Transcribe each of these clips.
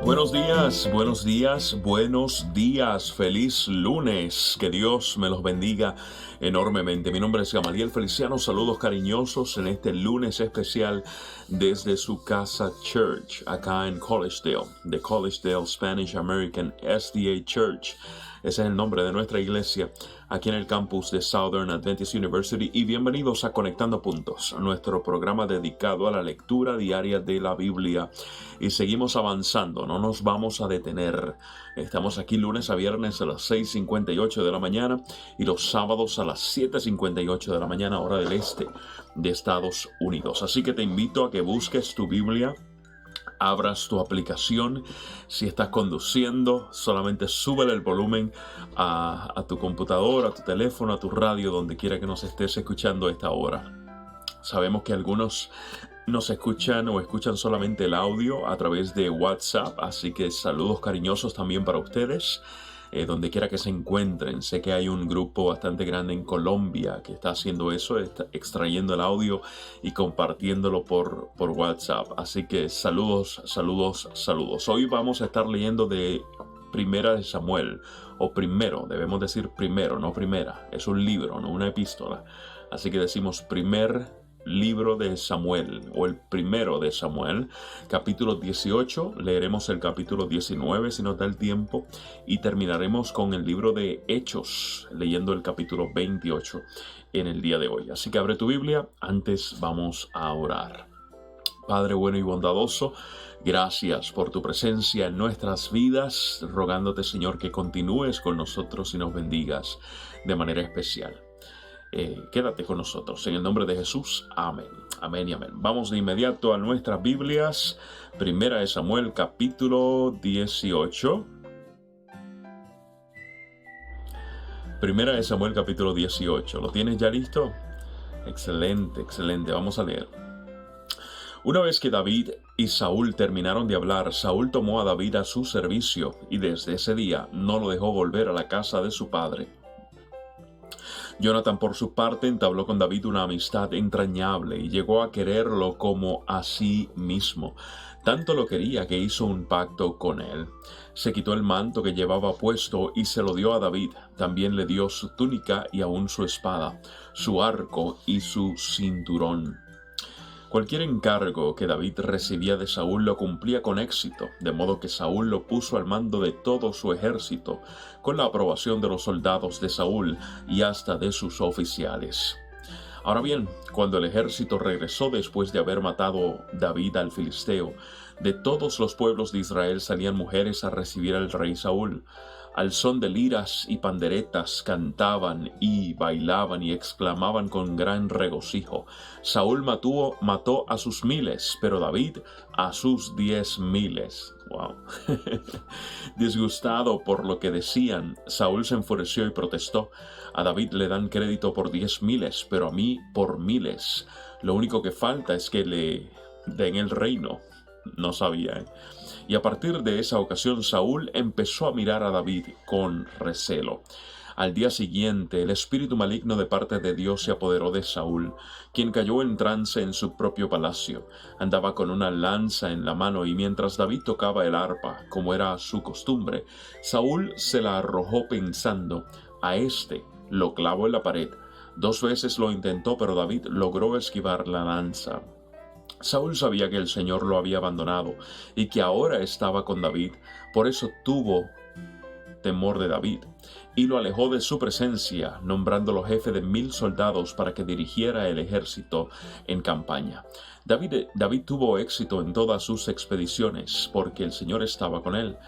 Buenos días, buenos días, buenos días, feliz lunes, que Dios me los bendiga enormemente. Mi nombre es Gamaliel Feliciano, saludos cariñosos en este lunes especial desde su casa Church, acá en Collegedale, de Collegedale Spanish American SDA Church. Ese es el nombre de nuestra iglesia aquí en el campus de Southern Adventist University, y bienvenidos a Conectando Puntos, nuestro programa dedicado a la lectura diaria de la Biblia. Y seguimos avanzando, no nos vamos a detener. Estamos aquí lunes a viernes a las 6:58 de la mañana y los sábados a las 7:58 de la mañana, hora del este de Estados Unidos. Así que te invito a que busques tu Biblia, abras tu aplicación. Si estás conduciendo, solamente súbele el volumen a tu computadora, a tu teléfono, a tu radio, donde quiera que nos estés escuchando a esta hora. Sabemos que algunos nos escuchan o escuchan solamente el audio a través de WhatsApp, así que saludos cariñosos también para ustedes. Donde quiera que se encuentren. Sé que hay un grupo bastante grande en Colombia que está haciendo eso, está extrayendo el audio y compartiéndolo por WhatsApp. Así que saludos. Hoy vamos a estar leyendo de Primera de Samuel, o primero, debemos decir primero, no primera. Es un libro, no una epístola. Así que decimos primer libro de Samuel, o el primero de Samuel, capítulo 18, leeremos el capítulo 19 si nos da el tiempo, y terminaremos con el libro de Hechos, leyendo el capítulo 28 en el día de hoy. Así que abre tu Biblia, antes vamos a orar. Padre bueno y bondadoso, gracias por tu presencia en nuestras vidas, rogándote, Señor, que continúes con nosotros y nos bendigas de manera especial. Quédate con nosotros, en el nombre de Jesús, amén, amén y amén. Vamos de inmediato a nuestras Biblias. Primera de Samuel, capítulo 18. Primera de Samuel, capítulo 18. ¿Lo tienes ya listo? Excelente, vamos a leer. Una vez que David y Saúl terminaron de hablar, Saúl tomó a David a su servicio, y desde ese día no lo dejó volver a la casa de su padre. Jonathan, por su parte, entabló con David una amistad entrañable y llegó a quererlo como a sí mismo. Tanto lo quería que hizo un pacto con él. Se quitó el manto que llevaba puesto y se lo dio a David. También le dio su túnica y aún su espada, su arco y su cinturón. Cualquier encargo que David recibía de Saúl lo cumplía con éxito, de modo que Saúl lo puso al mando de todo su ejército, con la aprobación de los soldados de Saúl y hasta de sus oficiales. Ahora bien, cuando el ejército regresó después de haber matado David al filisteo, de todos los pueblos de Israel salían mujeres a recibir al rey Saúl. Al son de liras y panderetas cantaban y bailaban y exclamaban con gran regocijo: Saúl mató a sus 1000, pero David a sus 10,000. Wow. Disgustado por lo que decían, Saúl se enfureció y protestó: a David le dan crédito por 10,000, pero a mí por 1000. Lo único que falta es que le den el reino. No sabía, Y a partir de esa ocasión, Saúl empezó a mirar a David con recelo. Al día siguiente, el espíritu maligno de parte de Dios se apoderó de Saúl, quien cayó en trance en su propio palacio. Andaba con una lanza en la mano y mientras David tocaba el arpa, como era su costumbre, Saúl se la arrojó pensando: a este lo clavo en la pared. 2 veces lo intentó, pero David logró esquivar la lanza. Saúl sabía que el Señor lo había abandonado y que ahora estaba con David, por eso tuvo temor de David y lo alejó de su presencia, nombrándolo jefe de 1000 soldados para que dirigiera el ejército en campaña. David tuvo éxito en todas sus expediciones porque el Señor estaba con él.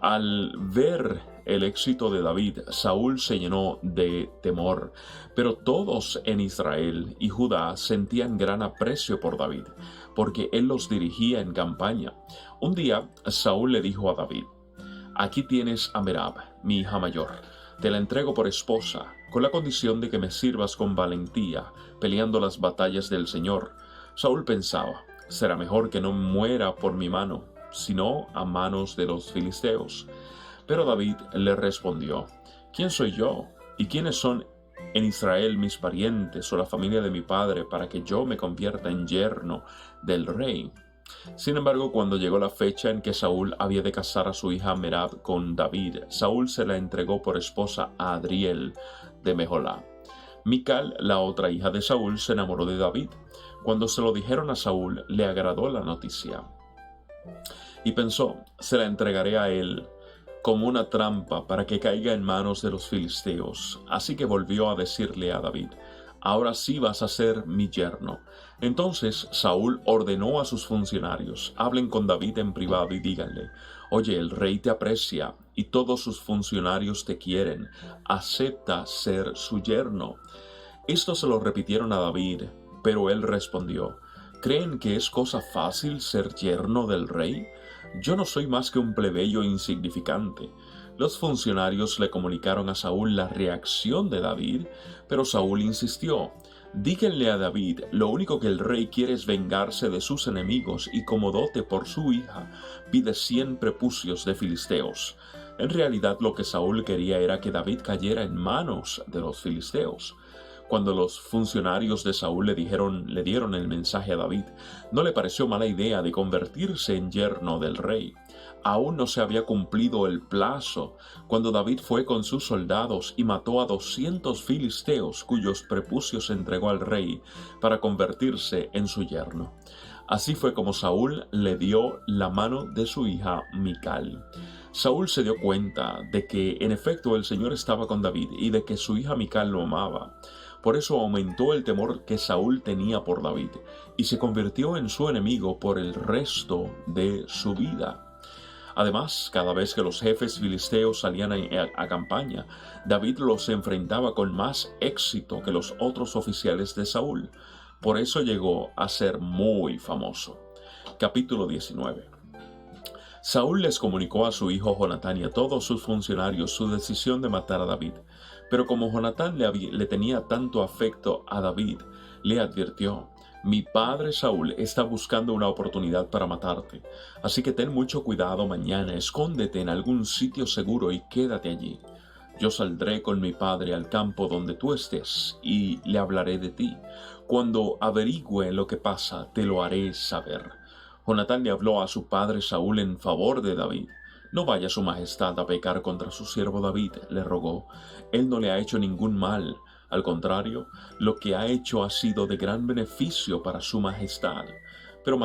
Al ver el éxito de David, Saúl se llenó de temor, pero todos en Israel y Judá sentían gran aprecio por David, porque él los dirigía en campaña. Un día, Saúl le dijo a David: aquí tienes a Merab, mi hija mayor. Te la entrego por esposa, con la condición de que me sirvas con valentía, peleando las batallas del Señor. Saúl pensaba: será mejor que no muera por mi mano. sino a manos de los filisteos. Pero David le respondió: ¿Quién soy yo? ¿Y quiénes son en Israel mis parientes o la familia de mi padre para que yo me convierta en yerno del rey? Sin embargo, cuando llegó la fecha en que Saúl había de casar a su hija Merab con David, Saúl se la entregó por esposa a Adriel de Meholá. Mical, la otra hija de Saúl, se enamoró de David. Cuando se lo dijeron a Saúl, le agradó la noticia y pensó: se la entregaré a él como una trampa para que caiga en manos de los filisteos. Así que volvió a decirle a David: ahora sí vas a ser mi yerno. Entonces Saúl ordenó a sus funcionarios: hablen con David en privado y díganle: oye, el rey te aprecia y todos sus funcionarios te quieren. Acepta ser su yerno. Esto se lo repitieron a David, pero él respondió: ¿creen que es cosa fácil ser yerno del rey? Yo no soy más que un plebeyo insignificante. Los funcionarios le comunicaron a Saúl la reacción de David, pero Saúl insistió: díganle a David, lo único que el rey quiere es vengarse de sus enemigos y como dote por su hija pide 100 prepucios de filisteos. En realidad lo que Saúl quería era que David cayera en manos de los filisteos. Cuando los funcionarios de Saúl le dieron el mensaje a David, no le pareció mala idea de convertirse en yerno del rey. Aún no se había cumplido el plazo cuando David fue con sus soldados y mató a 200 filisteos cuyos prepucios entregó al rey para convertirse en su yerno. Así fue como Saúl le dio la mano de su hija Mical. Saúl se dio cuenta de que en efecto el Señor estaba con David y de que su hija Mical lo amaba. Por eso aumentó el temor que Saúl tenía por David y se convirtió en su enemigo por el resto de su vida. Además, cada vez que los jefes filisteos salían a campaña, David los enfrentaba con más éxito que los otros oficiales de Saúl. Por eso llegó a ser muy famoso. Capítulo 19. Saúl les comunicó a su hijo Jonatán y a todos sus funcionarios su decisión de matar a David. Pero como Jonatán le tenía tanto afecto a David, le advirtió: mi padre Saúl está buscando una oportunidad para matarte, así que ten mucho cuidado mañana, escóndete en algún sitio seguro y quédate allí. Yo saldré con mi padre al campo donde tú estés y le hablaré de ti. Cuando averigüe lo que pasa, te lo haré saber. Jonatán le habló a su padre Saúl en favor de David. No vaya su majestad a pecar contra su siervo David, le rogó. Él no le ha hecho ningún mal. Al contrario, lo que ha hecho ha sido de gran beneficio para su majestad. Pero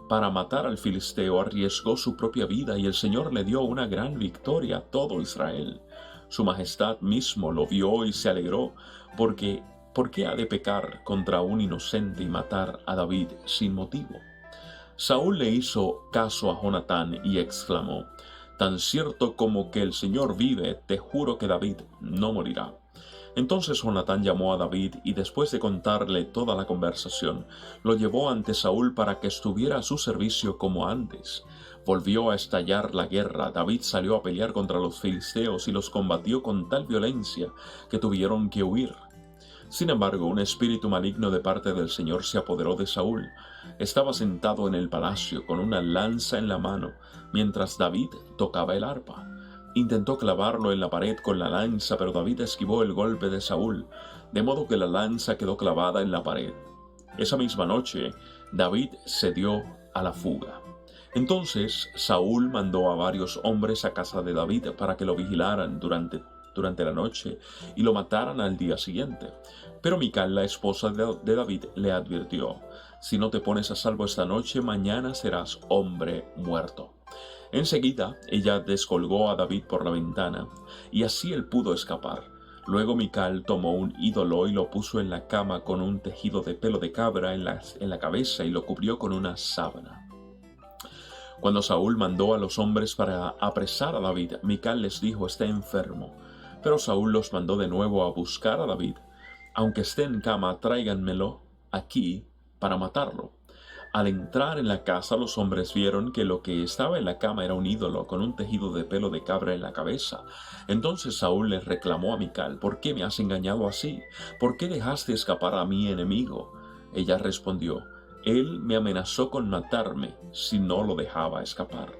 para matar al filisteo arriesgó su propia vida y el Señor le dio una gran victoria a todo Israel. Su majestad mismo lo vio y se alegró, porque ¿por qué ha de pecar contra un inocente y matar a David sin motivo? Saúl le hizo caso a Jonatán y exclamó: tan cierto como que el Señor vive, te juro que David no morirá. Entonces Jonatán llamó a David y después de contarle toda la conversación, lo llevó ante Saúl para que estuviera a su servicio como antes. Volvió a estallar la guerra. David salió a pelear contra los filisteos y los combatió con tal violencia que tuvieron que huir. Sin embargo, un espíritu maligno de parte del Señor se apoderó de Saúl. Estaba sentado en el palacio con una lanza en la mano, mientras David tocaba el arpa. Intentó clavarlo en la pared con la lanza, pero David esquivó el golpe de Saúl, de modo que la lanza quedó clavada en la pared. Esa misma noche, David se dio a la fuga. Entonces Saúl mandó a varios hombres a casa de David para que lo vigilaran durante la noche y lo mataran al día siguiente. Pero Mical, la esposa de David, le advirtió: si no te pones a salvo esta noche, mañana serás hombre muerto. Enseguida ella descolgó a David por la ventana, y así él pudo escapar. Luego Mical tomó un ídolo y lo puso en la cama con un tejido de pelo de cabra en la cabeza y lo cubrió con una sábana. Cuando Saúl mandó a los hombres para apresar a David, Mical les dijo: está enfermo. Pero Saúl los mandó de nuevo a buscar a David. Aunque esté en cama, tráiganmelo aquí para matarlo. Al entrar en la casa, los hombres vieron que lo que estaba en la cama era un ídolo con un tejido de pelo de cabra en la cabeza. Entonces Saúl les reclamó a Mical: ¿por qué me has engañado así? ¿Por qué dejaste escapar a mi enemigo? Ella respondió: Él me amenazó con matarme si no lo dejaba escapar.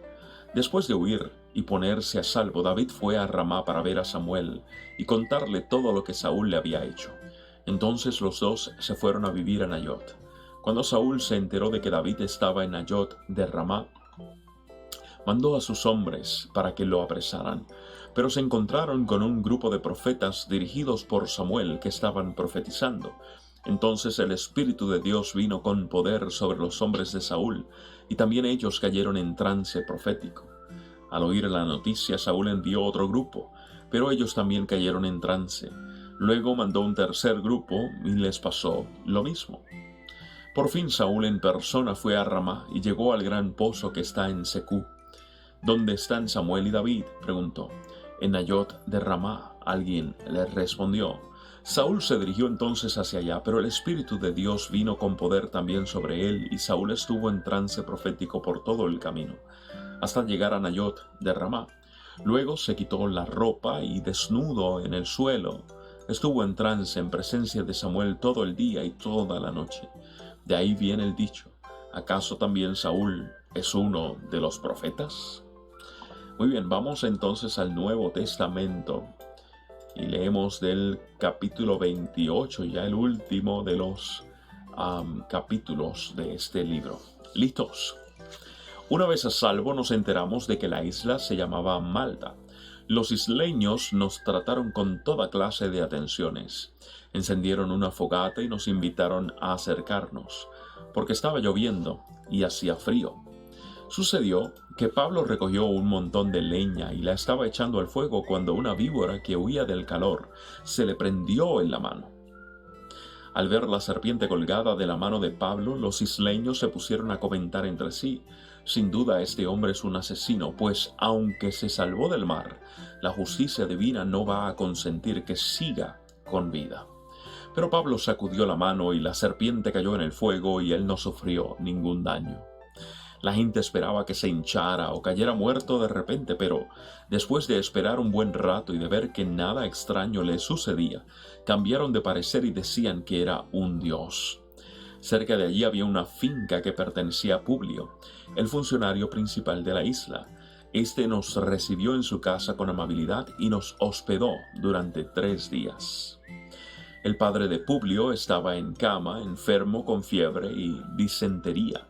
Después de huir y ponerse a salvo, David fue a Ramá para ver a Samuel y contarle todo lo que Saúl le había hecho. Entonces los dos se fueron a vivir a Nayot. Cuando Saúl se enteró de que David estaba en Nayot de Ramá, mandó a sus hombres para que lo apresaran, pero se encontraron con un grupo de profetas dirigidos por Samuel que estaban profetizando. Entonces el Espíritu de Dios vino con poder sobre los hombres de Saúl, y también ellos cayeron en trance profético. Al oír la noticia, Saúl envió otro grupo, pero ellos también cayeron en trance. Luego mandó un tercer grupo y les pasó lo mismo. Por fin Saúl en persona fue a Ramá y llegó al gran pozo que está en Secú. ¿Dónde están Samuel y David?, preguntó. En Nayot de Ramá, alguien le respondió. Saúl se dirigió entonces hacia allá, pero el Espíritu de Dios vino con poder también sobre él, y Saúl estuvo en trance profético por todo el camino, hasta llegar a Nayot de Ramá. Luego se quitó la ropa y, desnudo en el suelo, estuvo en trance en presencia de Samuel todo el día y toda la noche. De ahí viene el dicho: ¿acaso también Saúl es uno de los profetas? Muy bien, vamos entonces al Nuevo Testamento y leemos del capítulo 28, ya el último de los capítulos de este libro. ¿Listos? Una vez a salvo nos enteramos de que la isla se llamaba Malta. Los isleños nos trataron con toda clase de atenciones. Encendieron una fogata y nos invitaron a acercarnos, porque estaba lloviendo y hacía frío. Sucedió que Pablo recogió un montón de leña y la estaba echando al fuego cuando una víbora que huía del calor se le prendió en la mano. Al ver la serpiente colgada de la mano de Pablo, los isleños se pusieron a comentar entre sí: sin duda este hombre es un asesino, pues aunque se salvó del mar, la justicia divina no va a consentir que siga con vida. Pero Pablo sacudió la mano y la serpiente cayó en el fuego y él no sufrió ningún daño. La gente esperaba que se hinchara o cayera muerto de repente, pero después de esperar un buen rato y de ver que nada extraño le sucedía, cambiaron de parecer y decían que era un dios. Cerca de allí había una finca que pertenecía a Publio, el funcionario principal de la isla. Este nos recibió en su casa con amabilidad y nos hospedó durante 3 días. El padre de Publio estaba en cama, enfermo con fiebre y disentería.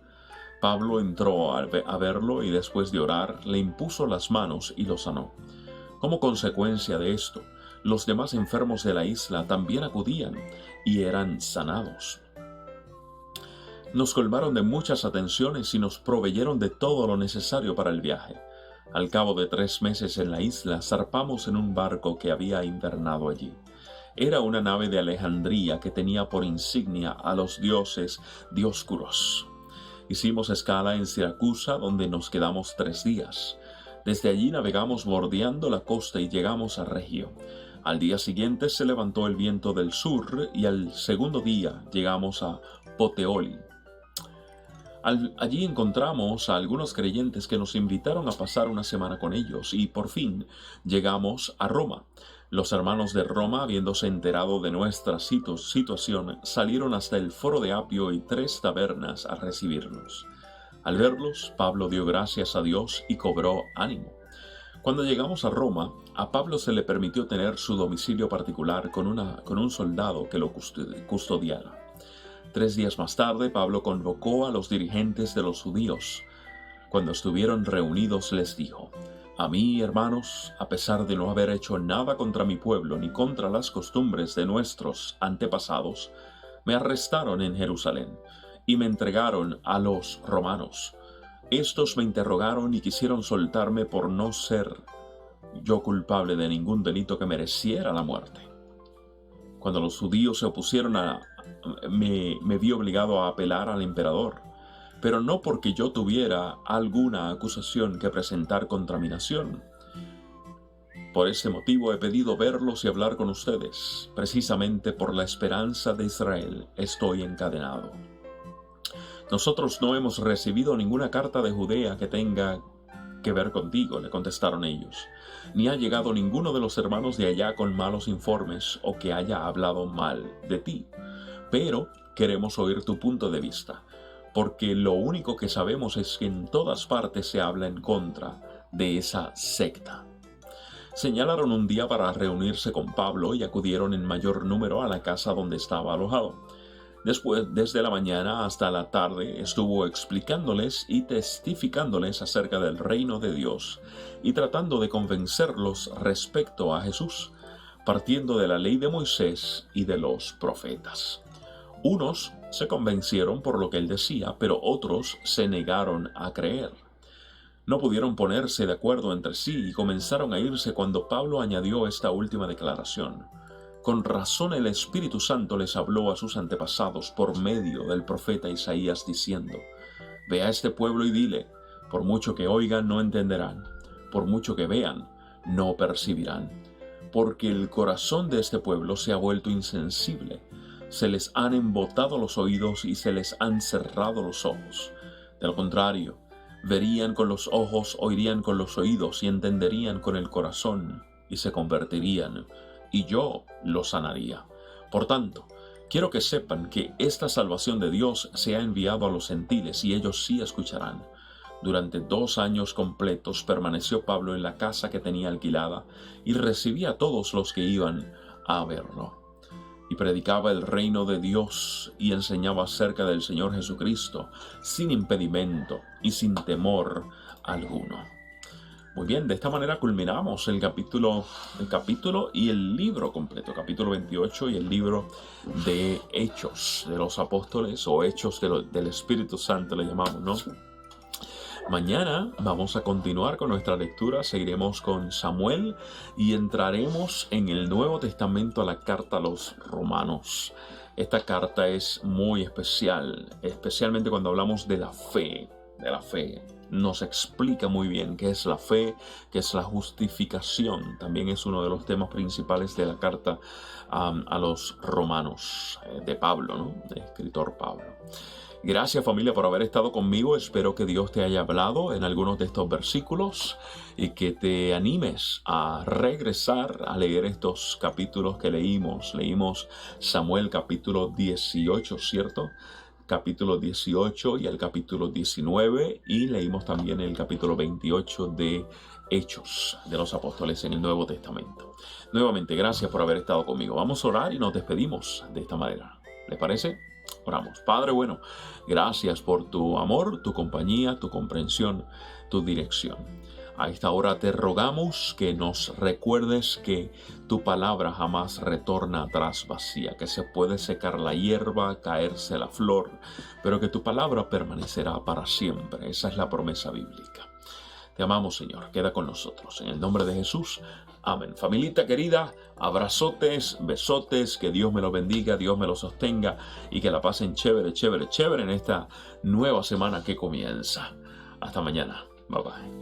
Pablo entró a verlo y después de orar le impuso las manos y lo sanó. Como consecuencia de esto, los demás enfermos de la isla también acudían y eran sanados. Nos colmaron de muchas atenciones y nos proveyeron de todo lo necesario para el viaje. Al cabo de 3 meses en la isla, zarpamos en un barco que había invernado allí. Era una nave de Alejandría que tenía por insignia a los dioses Dioscuros. Hicimos escala en Siracusa, donde nos quedamos 3 días. Desde allí navegamos bordeando la costa y llegamos a Regio. Al día siguiente se levantó el viento del sur y al segundo día llegamos a Puteoli. Allí encontramos a algunos creyentes que nos invitaron a pasar una semana con ellos y por fin llegamos a Roma. Los hermanos de Roma, habiéndose enterado de nuestra situación, salieron hasta el Foro de Apio y 3 tabernas a recibirnos. Al verlos, Pablo dio gracias a Dios y cobró ánimo. Cuando llegamos a Roma, a Pablo se le permitió tener su domicilio particular con un soldado que lo custodiara. 3 días más tarde, Pablo convocó a los dirigentes de los judíos. Cuando estuvieron reunidos, les dijo: a mí, hermanos, a pesar de no haber hecho nada contra mi pueblo ni contra las costumbres de nuestros antepasados, me arrestaron en Jerusalén y me entregaron a los romanos. Estos me interrogaron y quisieron soltarme por no ser yo culpable de ningún delito que mereciera la muerte. Cuando los judíos se opusieron me vi obligado a apelar al emperador, pero no porque yo tuviera alguna acusación que presentar contra mi nación. Por ese motivo he pedido verlos y hablar con ustedes. Precisamente por la esperanza de Israel estoy encadenado. Nosotros no hemos recibido ninguna carta de Judea que tenga que ver contigo, le contestaron ellos, ni ha llegado ninguno de los hermanos de allá con malos informes o que haya hablado mal de ti. Pero queremos oír tu punto de vista. porque lo único que sabemos es que en todas partes se habla en contra de esa secta. Señalaron un día para reunirse con Pablo y acudieron en mayor número a la casa donde estaba alojado. Después, desde la mañana hasta la tarde, estuvo explicándoles y testificándoles acerca del reino de Dios y tratando de convencerlos respecto a Jesús, partiendo de la ley de Moisés y de los profetas. Unos se convencieron por lo que él decía, pero otros se negaron a creer. No pudieron ponerse de acuerdo entre sí y comenzaron a irse cuando Pablo añadió esta última declaración. Con razón el Espíritu Santo les habló a sus antepasados por medio del profeta Isaías diciendo: Ve a este pueblo y dile, por mucho que oigan no entenderán, por mucho que vean no percibirán, porque el corazón de este pueblo se ha vuelto insensible, se les han embotado los oídos y se les han cerrado los ojos. De lo contrario, verían con los ojos, oirían con los oídos y entenderían con el corazón y se convertirían, y yo los sanaría. Por tanto, quiero que sepan que esta salvación de Dios se ha enviado a los gentiles y ellos sí escucharán. Durante 2 años completos permaneció Pablo en la casa que tenía alquilada y recibía a todos los que iban a verlo. Y predicaba el reino de Dios y enseñaba acerca del Señor Jesucristo sin impedimento y sin temor alguno. Muy bien, de esta manera culminamos el capítulo y el libro completo, capítulo 28 y el libro de Hechos de los Apóstoles o Hechos del Espíritu Santo le llamamos, ¿no? Mañana vamos a continuar con nuestra lectura, seguiremos con Samuel y entraremos en el Nuevo Testamento a la carta a los Romanos. Esta carta es muy especial, especialmente cuando hablamos de la fe, Nos explica muy bien qué es la fe, qué es la justificación. También es uno de los temas principales de la carta a los Romanos de Pablo, ¿no? De escritor Pablo. Gracias, familia, por haber estado conmigo. Espero que Dios te haya hablado en algunos de estos versículos y que te animes a regresar a leer estos capítulos que leímos. Leímos Samuel capítulo 18, ¿cierto? Capítulo 18 y el capítulo 19 y leímos también el capítulo 28 de Hechos de los Apóstoles en el Nuevo Testamento. Nuevamente, gracias por haber estado conmigo. Vamos a orar y nos despedimos de esta manera. ¿Les parece? Oramos. Padre bueno, gracias por tu amor, tu compañía, tu comprensión, tu dirección. A esta hora te rogamos que nos recuerdes que tu palabra jamás retorna atrás vacía, que se puede secar la hierba, caerse la flor, pero que tu palabra permanecerá para siempre. Esa es la promesa bíblica. Te amamos, Señor. Queda con nosotros. En el nombre de Jesús. Amén. Familita querida, abrazotes, besotes, que Dios me los bendiga, Dios me los sostenga y que la pasen chévere, chévere, chévere en esta nueva semana que comienza. Hasta mañana. Bye bye.